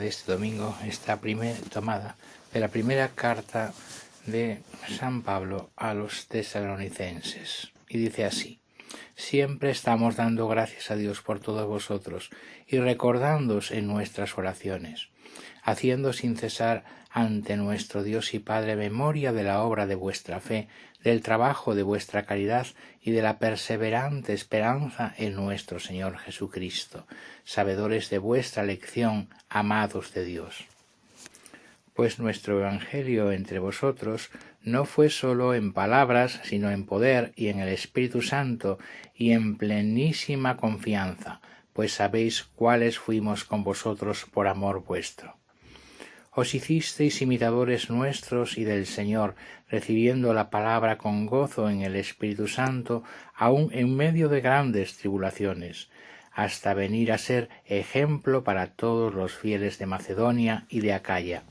Este domingo está tomada de la primera carta de San Pablo a los tesalonicenses, y dice así: siempre estamos dando gracias a Dios por todos vosotros y recordándoos en nuestras oraciones, haciendo sin cesar ante nuestro Dios y Padre memoria de la obra de vuestra fe, del trabajo de vuestra caridad y de la perseverante esperanza en nuestro Señor Jesucristo, sabedores de vuestra elección, amados de Dios. Pues nuestro Evangelio entre vosotros no fue sólo en palabras, sino en poder y en el Espíritu Santo y en plenísima confianza, pues sabéis cuáles fuimos con vosotros por amor vuestro. Os hicisteis imitadores nuestros y del Señor, recibiendo la palabra con gozo en el Espíritu Santo, aun en medio de grandes tribulaciones, hasta venir a ser ejemplo para todos los fieles de Macedonia y de Acaya.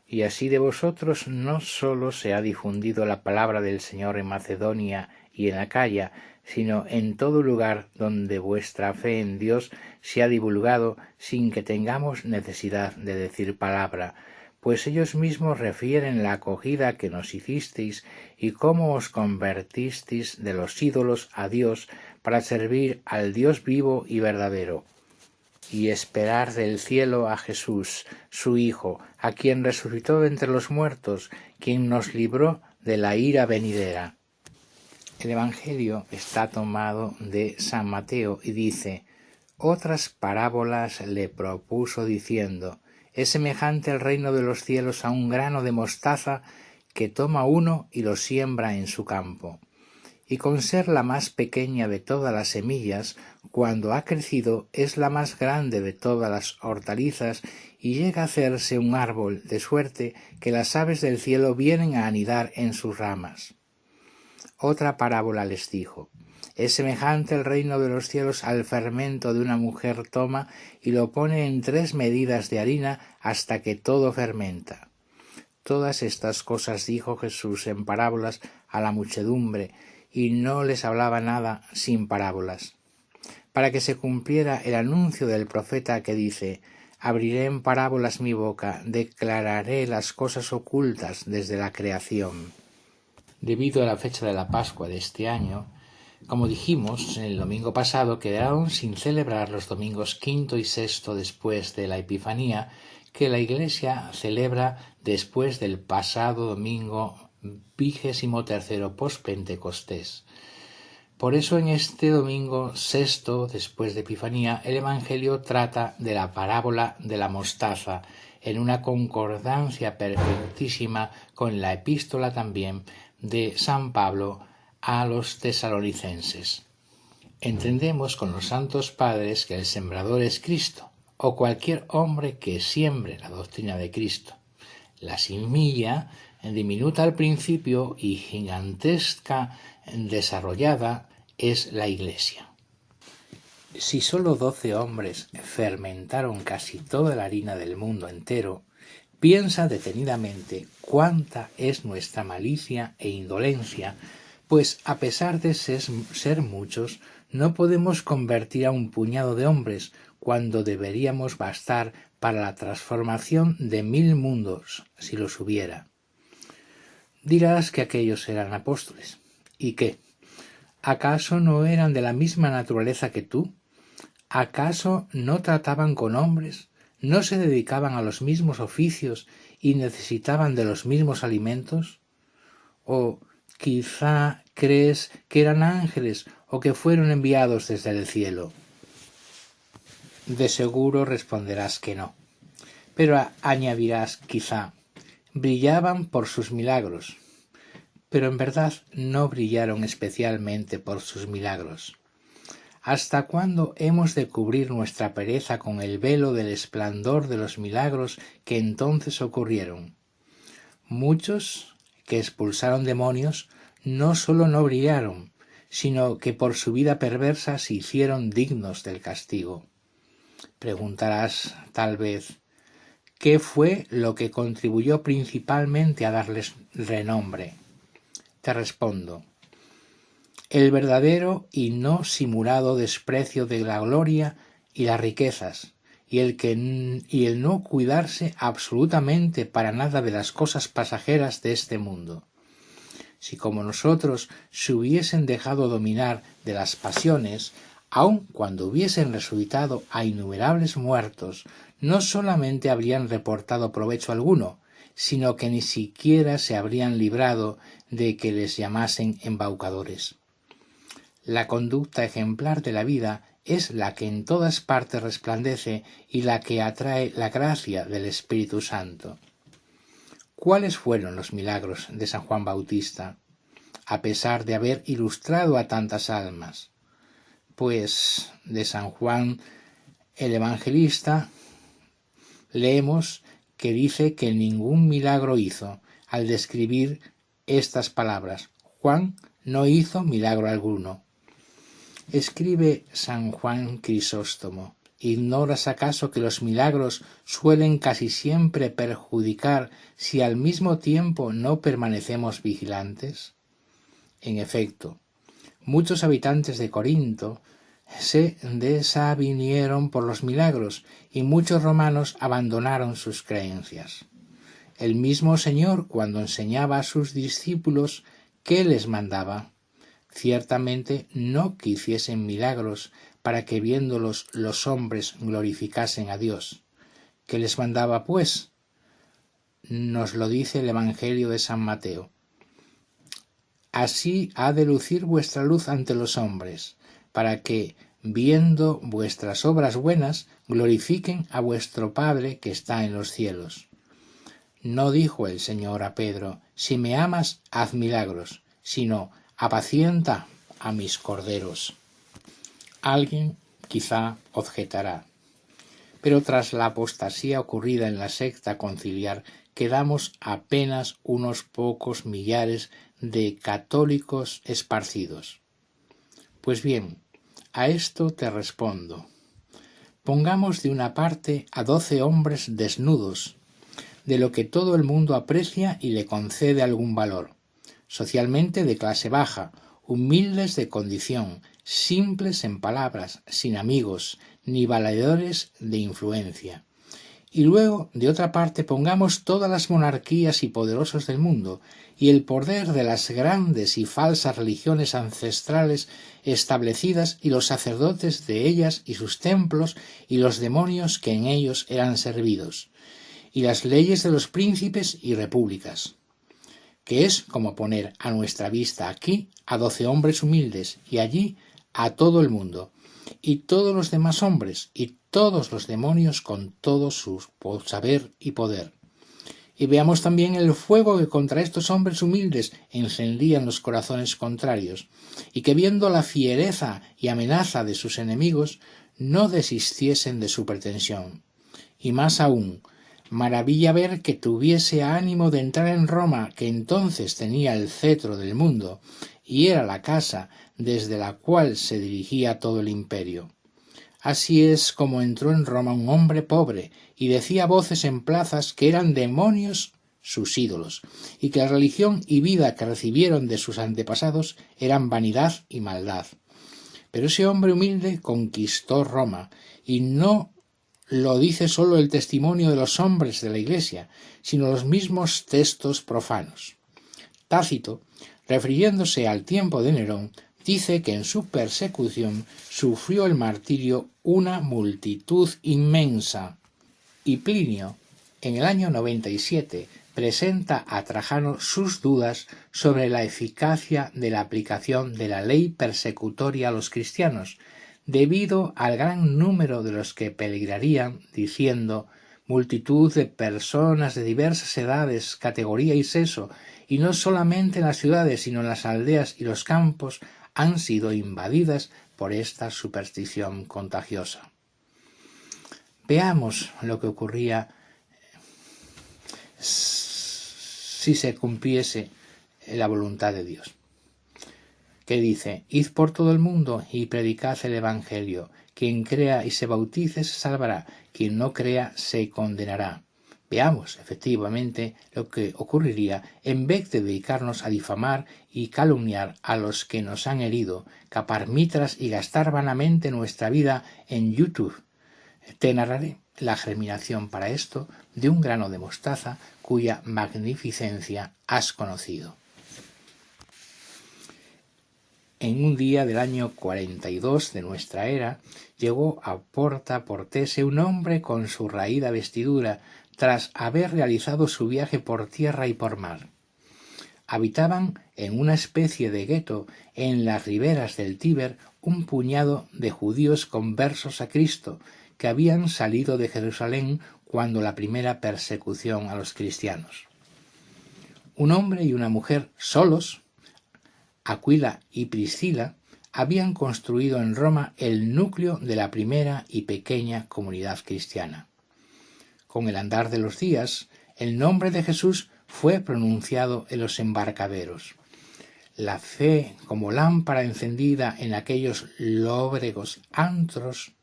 Y así de vosotros no sólo se ha difundido la palabra del Señor en Macedonia y en Acaya, sino en todo lugar donde vuestra fe en Dios se ha divulgado sin que tengamos necesidad de decir palabra, pues ellos mismos refieren la acogida que nos hicisteis y cómo os convertisteis de los ídolos a Dios para servir al Dios vivo y verdadero, y esperar del cielo a Jesús, su Hijo, a quien resucitó de entre los muertos, quien nos libró de la ira venidera. El Evangelio está tomado de San Mateo y dice: otras parábolas le propuso diciendo: es semejante el reino de los cielos a un grano de mostaza que toma uno y lo siembra en su campo. Y con ser la más pequeña de todas las semillas, cuando ha crecido es la más grande de todas las hortalizas y llega a hacerse un árbol, de suerte que las aves del cielo vienen a anidar en sus ramas. Otra parábola les dijo: es semejante el reino de los cielos al fermento de una mujer toma y lo pone en 3 medidas de harina hasta que todo fermenta. Todas estas cosas dijo Jesús en parábolas a la muchedumbre, y no les hablaba nada sin parábolas, para que se cumpliera el anuncio del profeta que dice: abriré en parábolas mi boca, declararé las cosas ocultas desde la creación. Debido a la fecha de la Pascua de este año, como dijimos el domingo pasado, quedaron sin celebrar los domingos quinto y sexto después de la Epifanía, que la Iglesia celebra después del pasado domingo 23º post-Pentecostés. Por eso en este domingo sexto después de Epifanía, el Evangelio trata de la parábola de la mostaza, en una concordancia perfectísima con la epístola también de San Pablo a los tesalonicenses. Entendemos con los santos padres que el sembrador es Cristo, o cualquier hombre que siembre la doctrina de Cristo. La semilla, diminuta al principio y gigantesca desarrollada, es la Iglesia. Si sólo 12 hombres fermentaron casi toda la harina del mundo entero, piensa detenidamente cuánta es nuestra malicia e indolencia, pues a pesar de ser muchos, no podemos convertir a un puñado de hombres cuando deberíamos bastar para la transformación de 1000 mundos, si los hubiera. Dirás que aquellos eran apóstoles. ¿Y qué? ¿Acaso no eran de la misma naturaleza que tú? ¿Acaso no trataban con hombres? ¿No se dedicaban a los mismos oficios y necesitaban de los mismos alimentos? ¿O quizá crees que eran ángeles o que fueron enviados desde el cielo? De seguro responderás que no. Pero añadirás quizá: brillaban por sus milagros. Pero en verdad no brillaron especialmente por sus milagros. ¿Hasta cuándo hemos de cubrir nuestra pereza con el velo del esplendor de los milagros que entonces ocurrieron? Muchos que expulsaron demonios no sólo no brillaron, sino que por su vida perversa se hicieron dignos del castigo. Preguntarás tal vez: ¿qué fue lo que contribuyó principalmente a darles renombre? Te respondo: el verdadero y no simulado desprecio de la gloria y las riquezas, y el no cuidarse absolutamente para nada de las cosas pasajeras de este mundo. Si como nosotros se hubiesen dejado dominar de las pasiones, aun cuando hubiesen resucitado a innumerables muertos, no solamente habrían reportado provecho alguno, sino que ni siquiera se habrían librado de que les llamasen embaucadores. La conducta ejemplar de la vida es la que en todas partes resplandece y la que atrae la gracia del Espíritu Santo. ¿Cuáles fueron los milagros de San Juan Bautista, a pesar de haber ilustrado a tantas almas? Pues de San Juan el Evangelista leemos que dice que ningún milagro hizo al describir estas palabras. Juan no hizo milagro alguno. Escribe San Juan Crisóstomo: ¿ignoras acaso que los milagros suelen casi siempre perjudicar si al mismo tiempo no permanecemos vigilantes? En efecto, muchos habitantes de Corinto se desavinieron por los milagros y muchos romanos abandonaron sus creencias. El mismo Señor, cuando enseñaba a sus discípulos, ¿qué les mandaba? Ciertamente no que hiciesen milagros para que viéndolos los hombres glorificasen a Dios. ¿Qué les mandaba, pues? Nos lo dice el Evangelio de San Mateo. Así ha de lucir vuestra luz ante los hombres, para que, viendo vuestras obras buenas, glorifiquen a vuestro Padre que está en los cielos. No dijo el Señor a Pedro: si me amas, haz milagros, sino apacienta a mis corderos. Alguien quizá objetará: pero tras la apostasía ocurrida en la secta conciliar, quedamos apenas unos pocos millares de católicos esparcidos. Pues bien, a esto te respondo. Pongamos de una parte a 12 hombres desnudos, de lo que todo el mundo aprecia y le concede algún valor, socialmente de clase baja, humildes de condición, simples en palabras, sin amigos, ni valedores de influencia. Y luego, de otra parte, pongamos todas las monarquías y poderosos del mundo, y el poder de las grandes y falsas religiones ancestrales establecidas, y los sacerdotes de ellas y sus templos, y los demonios que en ellos eran servidos, y las leyes de los príncipes y repúblicas, que es como poner a nuestra vista aquí a 12 hombres humildes, y allí a todo el mundo, y todos los demás hombres, y todos los demonios con todo su saber y poder. Y veamos también el fuego que contra estos hombres humildes encendían los corazones contrarios, y que viendo la fiereza y amenaza de sus enemigos, no desistiesen de su pretensión. Y más aún, maravilla ver que tuviese ánimo de entrar en Roma, que entonces tenía el cetro del mundo, y era la casa desde la cual se dirigía todo el imperio. Así es como entró en Roma un hombre pobre, y decía a voces en plazas que eran demonios sus ídolos, y que la religión y vida que recibieron de sus antepasados eran vanidad y maldad. Pero ese hombre humilde conquistó Roma, y no lo dice sólo el testimonio de los hombres de la Iglesia, sino los mismos textos profanos. Tácito, refiriéndose al tiempo de Nerón, dice que en su persecución sufrió el martirio una multitud inmensa, y Plinio, en el año 97, presenta a Trajano sus dudas sobre la eficacia de la aplicación de la ley persecutoria a los cristianos, debido al gran número de los que peligrarían, diciendo: multitud de personas de diversas edades, categoría y sexo, y no solamente en las ciudades, sino en las aldeas y los campos, han sido invadidas por esta superstición contagiosa. Veamos lo que ocurría si se cumpliese la voluntad de Dios, que dice: id por todo el mundo y predicad el Evangelio. Quien crea y se bautice se salvará, quien no crea se condenará. Veamos, efectivamente, lo que ocurriría en vez de dedicarnos a difamar y calumniar a los que nos han herido, capar mitras y gastar vanamente nuestra vida en YouTube, Te narraré la germinación para esto de un grano de mostaza cuya magnificencia has conocido. En un día del año 42 de nuestra era, llegó a Porta Portese un hombre con su raída vestidura, tras haber realizado su viaje por tierra y por mar. Habitaban en una especie de gueto en las riberas del Tíber un puñado de judíos conversos a Cristo, que habían salido de Jerusalén cuando la primera persecución a los cristianos. Un hombre y una mujer solos, Aquila y Priscila, habían construido en Roma el núcleo de la primera y pequeña comunidad cristiana. Con el andar de los días, el nombre de Jesús fue pronunciado en los embarcaderos. La fe, como lámpara encendida en aquellos lóbregos antros,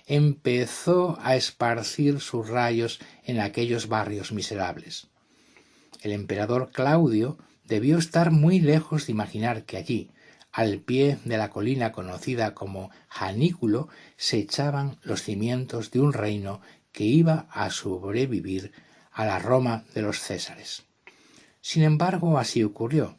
empezó a esparcir sus rayos en aquellos barrios miserables. El emperador Claudio debió estar muy lejos de imaginar que allí, al pie de la colina conocida como Janículo, se echaban los cimientos de un reino que iba a sobrevivir a la Roma de los Césares. Sin embargo, así ocurrió.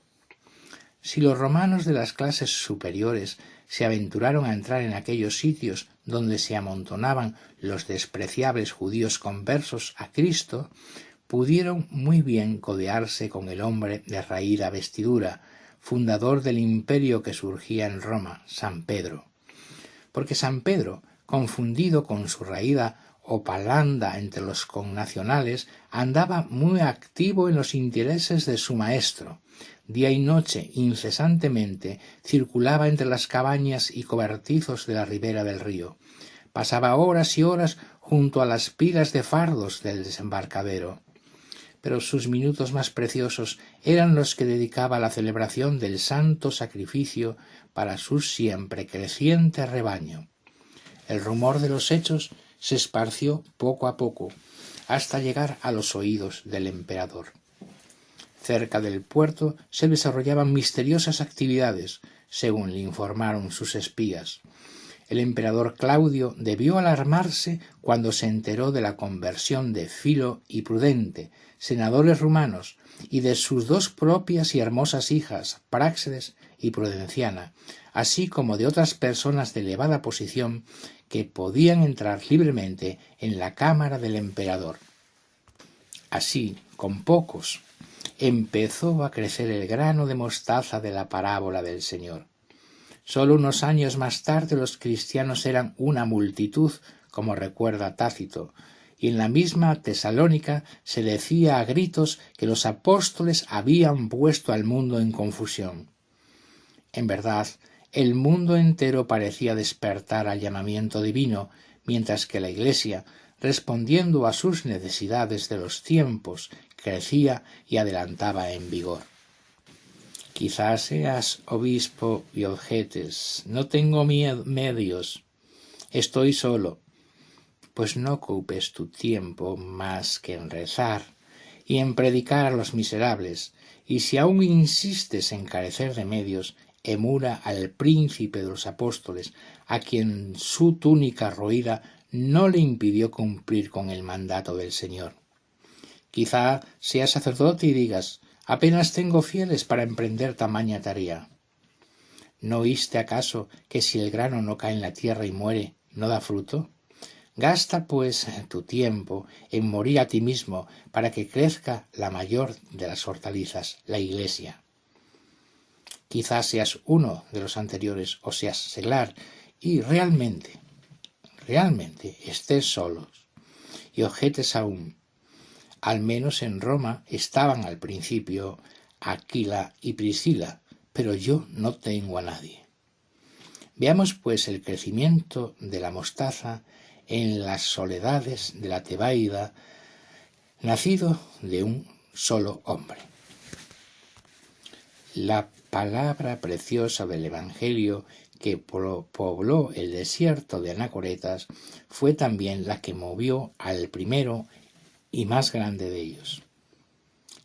Si los romanos de las clases superiores se aventuraron a entrar en aquellos sitios donde se amontonaban los despreciables judíos conversos a Cristo, pudieron muy bien codearse con el hombre de raída vestidura, fundador del imperio que surgía en Roma, San Pedro. Porque San Pedro, confundido con su raída opalanda entre los connacionales, andaba muy activo en los intereses de su maestro. Día y noche, incesantemente, circulaba entre las cabañas y cobertizos de la ribera del río. Pasaba horas y horas junto a las pilas de fardos del desembarcadero. Pero sus minutos más preciosos eran los que dedicaba a la celebración del santo sacrificio para su siempre creciente rebaño. El rumor de los hechos se esparció poco a poco, hasta llegar a los oídos del emperador. Cerca del puerto se desarrollaban misteriosas actividades, según le informaron sus espías. El emperador Claudio debió alarmarse cuando se enteró de la conversión de Filo y Prudente, senadores rumanos, y de sus dos propias y hermosas hijas, Práxedes y Prudenciana, así como de otras personas de elevada posición que podían entrar libremente en la cámara del emperador. Así, con pocos, empezó a crecer el grano de mostaza de la parábola del Señor. Solo unos años más tarde los cristianos eran una multitud, como recuerda Tácito, y en la misma Tesalónica se decía a gritos que los apóstoles habían puesto al mundo en confusión. En verdad, el mundo entero parecía despertar al llamamiento divino, mientras que la Iglesia, respondiendo a sus necesidades de los tiempos, crecía y adelantaba en vigor. Quizás seas obispo y objetes, no tengo medios, estoy solo. Pues no ocupes tu tiempo más que en rezar y en predicar a los miserables, y si aún insistes en carecer de medios, emula al príncipe de los apóstoles, a quien su túnica roída no le impidió cumplir con el mandato del Señor. Quizá seas sacerdote y digas: apenas tengo fieles para emprender tamaña tarea. ¿No oíste acaso que si el grano no cae en la tierra y muere, no da fruto? Gasta, pues, tu tiempo en morir a ti mismo para que crezca la mayor de las hortalizas, la Iglesia. Quizás seas uno de los anteriores o seas seglar y realmente estés solos y objetes aún. Al menos en Roma estaban al principio Aquila y Priscila, pero yo no tengo a nadie. Veamos pues el crecimiento de la mostaza en las soledades de la Tebaida, nacido de un solo hombre. La palabra preciosa del Evangelio que pobló el desierto de Anacoretas fue también la que movió al primero y más grande de ellos.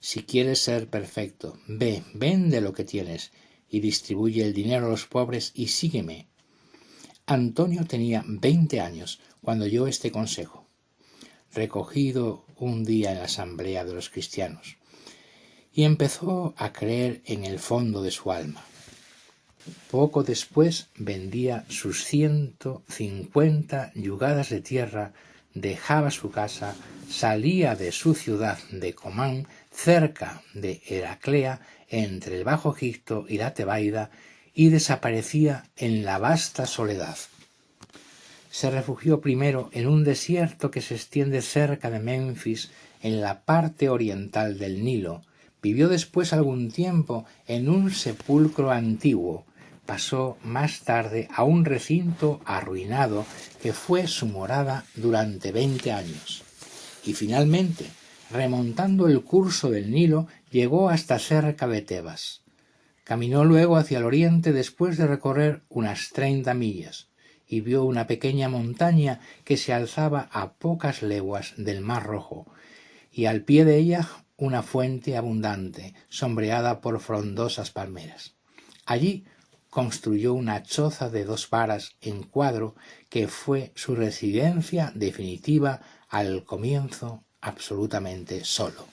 Si quieres ser perfecto, vende lo que tienes y distribuye el dinero a los pobres y sígueme. Antonio tenía 20 años cuando oyó este consejo, recogido un día en la asamblea de los cristianos, y empezó a creer en el fondo de su alma. Poco después vendía sus 150 yugadas de tierra, dejaba su casa, salía de su ciudad de Comán, cerca de Heraclea, entre el Bajo Egipto y la Tebaida, y desaparecía en la vasta soledad. Se refugió primero en un desierto que se extiende cerca de Menfis, en la parte oriental del Nilo. Vivió después algún tiempo en un sepulcro antiguo. Pasó más tarde a un recinto arruinado que fue su morada durante 20 años. Y finalmente, remontando el curso del Nilo, llegó hasta cerca de Tebas. Caminó luego hacia el oriente después de recorrer unas 30 millas y vio una pequeña montaña que se alzaba a pocas leguas del Mar Rojo, y al pie de ella una fuente abundante, sombreada por frondosas palmeras. Allí construyó una choza de 2 varas en cuadro que fue su residencia definitiva al comienzo absolutamente solo.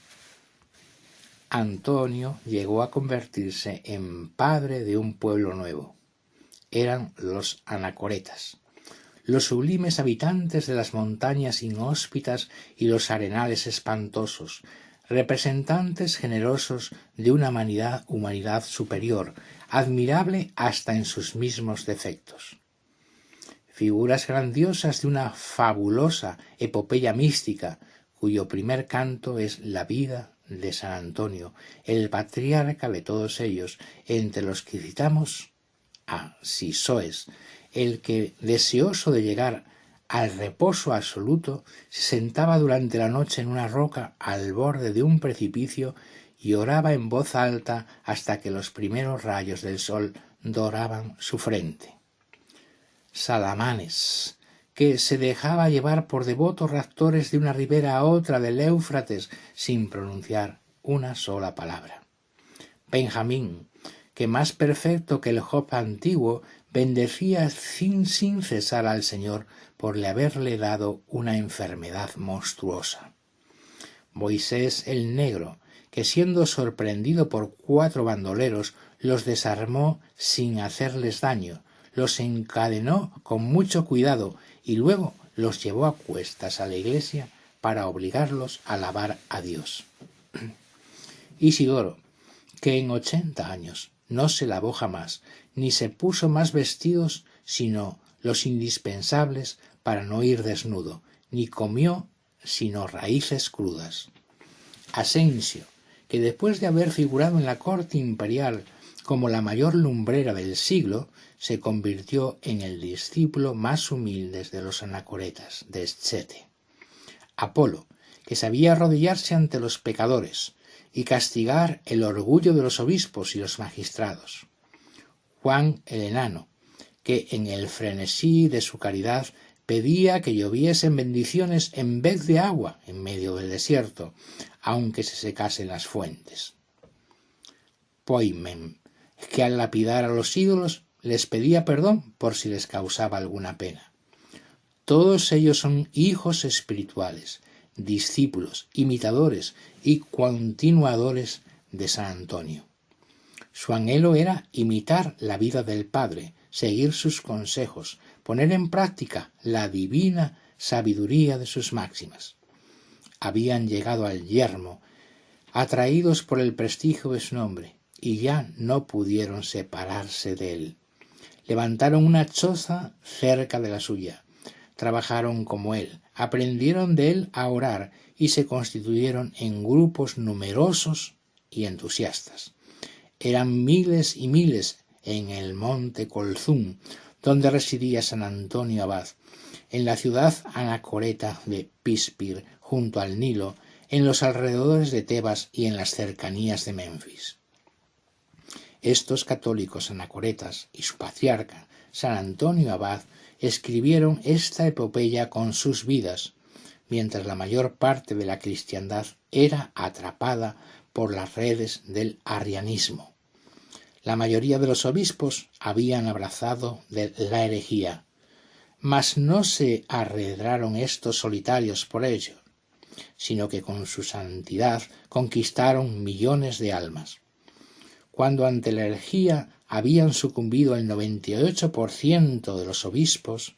Antonio llegó a convertirse en padre de un pueblo nuevo. Eran los anacoretas, los sublimes habitantes de las montañas inhóspitas y los arenales espantosos, representantes generosos de una humanidad superior, admirable hasta en sus mismos defectos. Figuras grandiosas de una fabulosa epopeya mística, cuyo primer canto es la vida de San Antonio, el patriarca de todos ellos, entre los que citamos a Sisoes, el que, deseoso de llegar al reposo absoluto, se sentaba durante la noche en una roca al borde de un precipicio y oraba en voz alta hasta que los primeros rayos del sol doraban su frente. Salamanes, que se dejaba llevar por devotos raptores de una ribera a otra del Éufrates sin pronunciar una sola palabra. Benjamín, que más perfecto que el Job antiguo, bendecía sin cesar al Señor por le haberle dado una enfermedad monstruosa. Moisés el Negro, que siendo sorprendido por 4 bandoleros, los desarmó sin hacerles daño, los encadenó con mucho cuidado y luego los llevó a cuestas a la iglesia para obligarlos a alabar a Dios. Isidoro, que en 80 años no se lavó jamás, ni se puso más vestidos sino los indispensables para no ir desnudo, ni comió sino raíces crudas. Asensio, que después de haber figurado en la corte imperial como la mayor lumbrera del siglo, se convirtió en el discípulo más humilde de los anacoretas de Escete. Apolo, que sabía arrodillarse ante los pecadores y castigar el orgullo de los obispos y los magistrados. Juan el Enano, que en el frenesí de su caridad pedía que lloviesen bendiciones en vez de agua en medio del desierto, aunque se secasen las fuentes. Poimen, que al lapidar a los ídolos les pedía perdón por si les causaba alguna pena. Todos ellos son hijos espirituales, discípulos, imitadores y continuadores de San Antonio. Su anhelo era imitar la vida del Padre, seguir sus consejos, poner en práctica la divina sabiduría de sus máximas. Habían llegado al yermo, atraídos por el prestigio de su nombre, y ya no pudieron separarse de él. Levantaron una choza cerca de la suya, trabajaron como él, aprendieron de él a orar y se constituyeron en grupos numerosos y entusiastas. Eran miles y miles en el monte Colzún, donde residía San Antonio Abad, en la ciudad anacoreta de Pispir, junto al Nilo, en los alrededores de Tebas y en las cercanías de Menfis. Estos católicos anacoretas y su patriarca, San Antonio Abad, escribieron esta epopeya con sus vidas, mientras la mayor parte de la cristiandad era atrapada por las redes del arrianismo. La mayoría de los obispos habían abrazado la herejía. Mas no se arredraron estos solitarios por ello, sino que con su santidad conquistaron millones de almas. Cuando ante la herejía habían sucumbido el 98% de los obispos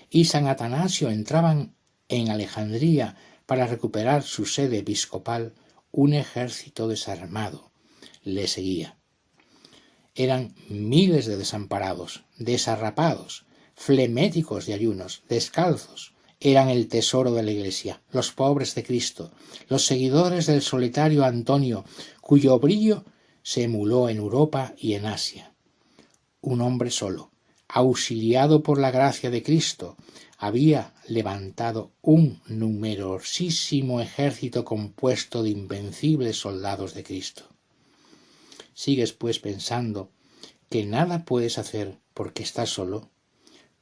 y San Atanasio entraban en Alejandría para recuperar su sede episcopal, un ejército desarmado le seguía. Eran miles de desamparados, desarrapados, fleméticos de ayunos, descalzos. Eran el tesoro de la Iglesia, los pobres de Cristo, los seguidores del solitario Antonio, cuyo brillo se emuló en Europa y en Asia. Un hombre solo, auxiliado por la gracia de Cristo, había levantado un numerosísimo ejército compuesto de invencibles soldados de Cristo. ¿Sigues pues pensando que nada puedes hacer porque estás solo?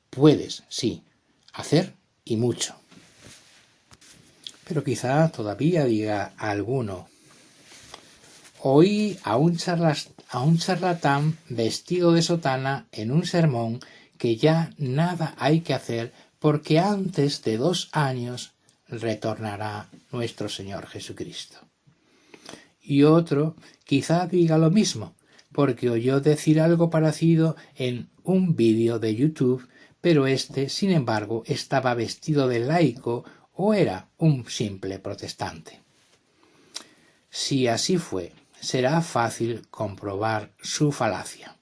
Puedes, sí, hacer y mucho. Pero quizá todavía diga alguno: oí a un charlatán vestido de sotana en un sermón que ya nada hay que hacer porque antes de 2 años retornará nuestro Señor Jesucristo. Y otro quizá diga lo mismo, porque oyó decir algo parecido en un vídeo de YouTube, pero sin embargo, estaba vestido de laico o era un simple protestante. Si así fue, será fácil comprobar su falacia.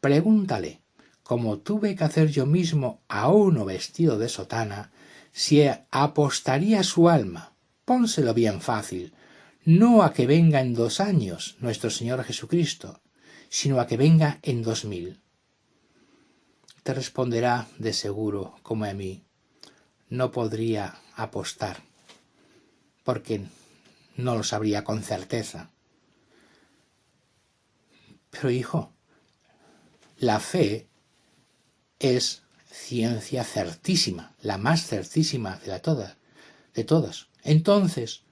Pregúntale, como tuve que hacer yo mismo a uno vestido de sotana, si apostaría su alma. Pónselo bien fácil, no a que venga en 2 años nuestro Señor Jesucristo, sino a que venga en 2000. Te responderá de seguro, como a mí: no podría apostar, porque no lo sabría con certeza. Pero hijo, la fe es ciencia certísima, la más certísima de todas. Entonces,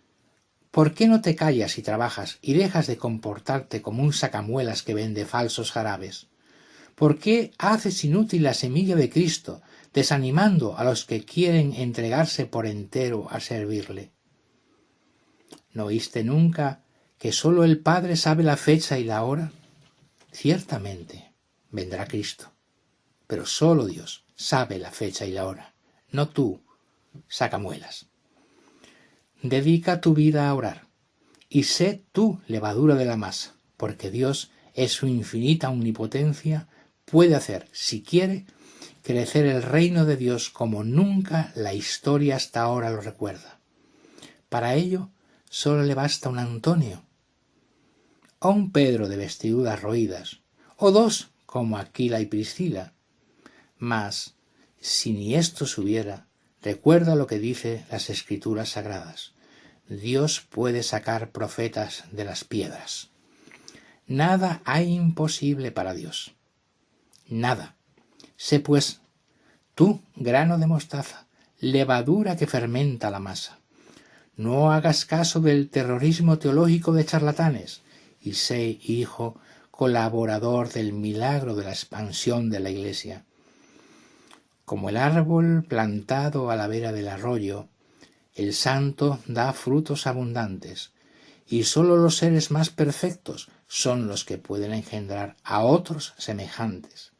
¿por qué no te callas y trabajas y dejas de comportarte como un sacamuelas que vende falsos jarabes? ¿Por qué haces inútil la semilla de Cristo, desanimando a los que quieren entregarse por entero a servirle? ¿No oíste nunca que sólo el Padre sabe la fecha y la hora? Ciertamente vendrá Cristo, pero sólo Dios sabe la fecha y la hora, no tú, sacamuelas. Dedica tu vida a orar y sé tú levadura de la masa, porque Dios, en su infinita omnipotencia, puede hacer, si quiere, crecer el reino de Dios como nunca la historia hasta ahora lo recuerda. Para ello solo le basta un Antonio, o un Pedro de vestiduras roídas, o 2 como Aquila y Priscila. Mas, si ni esto hubiera, recuerda lo que dice las Escrituras Sagradas: Dios puede sacar profetas de las piedras. Nada hay imposible para Dios. Nada. Sé pues, tú, grano de mostaza, levadura que fermenta la masa. No hagas caso del terrorismo teológico de charlatanes y sé, hijo, colaborador del milagro de la expansión de la Iglesia. Como el árbol plantado a la vera del arroyo, el santo da frutos abundantes, y sólo los seres más perfectos son los que pueden engendrar a otros semejantes.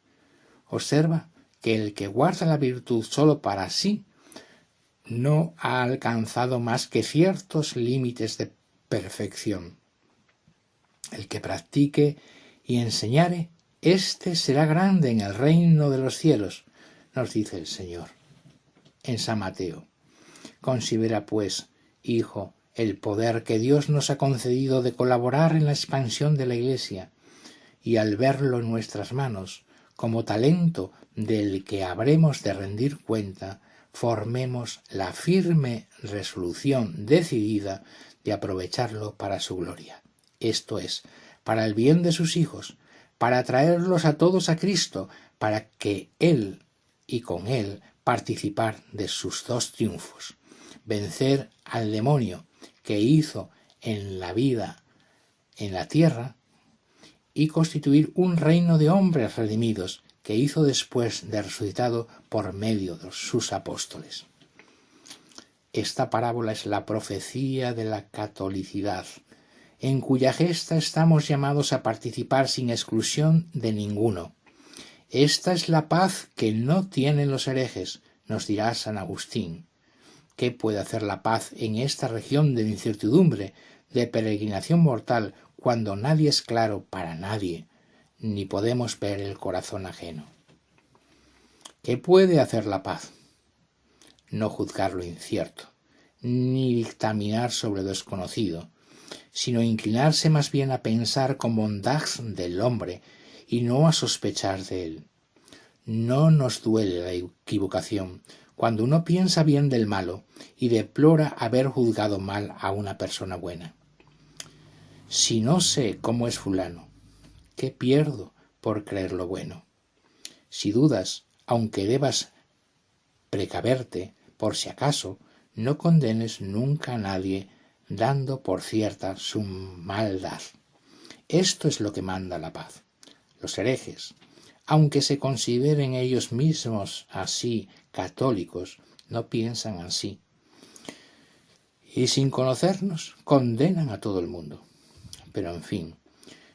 Observa que el que guarda la virtud solo para sí no ha alcanzado más que ciertos límites de perfección. El que practique y enseñare, éste será grande en el reino de los cielos, nos dice el Señor en San Mateo. Considera, pues, hijo, el poder que Dios nos ha concedido de colaborar en la expansión de la Iglesia, y al verlo en nuestras manos, como talento del que habremos de rendir cuenta, formemos la firme resolución decidida de aprovecharlo para su gloria. Esto es, para el bien de sus hijos, para traerlos a todos a Cristo, para que Él y con Él participar de sus 2 triunfos: vencer al demonio que hizo en la vida en la tierra y constituir un reino de hombres redimidos que hizo después de resucitado por medio de sus apóstoles. Esta parábola es la profecía de la catolicidad, en cuya gesta estamos llamados a participar sin exclusión de ninguno. Esta es la paz que no tienen los herejes, nos dirá San Agustín. ¿Qué puede hacer la paz en esta región de incertidumbre, de peregrinación mortal, cuando nadie es claro para nadie, ni podemos ver el corazón ajeno? ¿Qué puede hacer la paz? No juzgar lo incierto, ni dictaminar sobre lo desconocido, sino inclinarse más bien a pensar con bondad del hombre y no a sospechar de él. No nos duele la equivocación cuando uno piensa bien del malo y deplora haber juzgado mal a una persona buena. Si no sé cómo es fulano, ¿qué pierdo por creerlo bueno? Si dudas, aunque debas precaverte, por si acaso, no condenes nunca a nadie dando por cierta su maldad. Esto es lo que manda la paz. Los herejes, aunque se consideren ellos mismos así católicos, no piensan así. Y sin conocernos, condenan a todo el mundo. Pero en fin,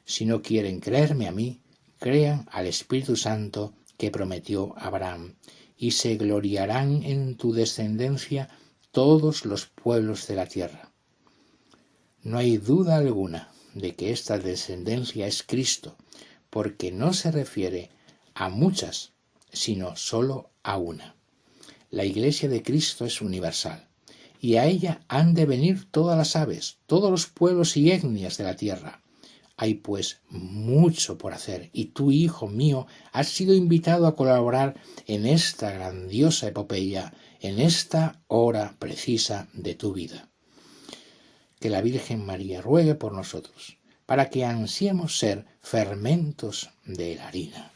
si no quieren creerme a mí, crean al Espíritu Santo que prometió Abraham, y se gloriarán en tu descendencia todos los pueblos de la tierra. No hay duda alguna de que esta descendencia es Cristo, porque no se refiere a muchas, sino solo a una. La Iglesia de Cristo es universal, y a ella han de venir todas las aves, todos los pueblos y etnias de la tierra. Hay pues mucho por hacer, y tú, hijo mío, has sido invitado a colaborar en esta grandiosa epopeya, en esta hora precisa de tu vida. Que la Virgen María ruegue por nosotros, para que ansiemos ser fermentos de la harina.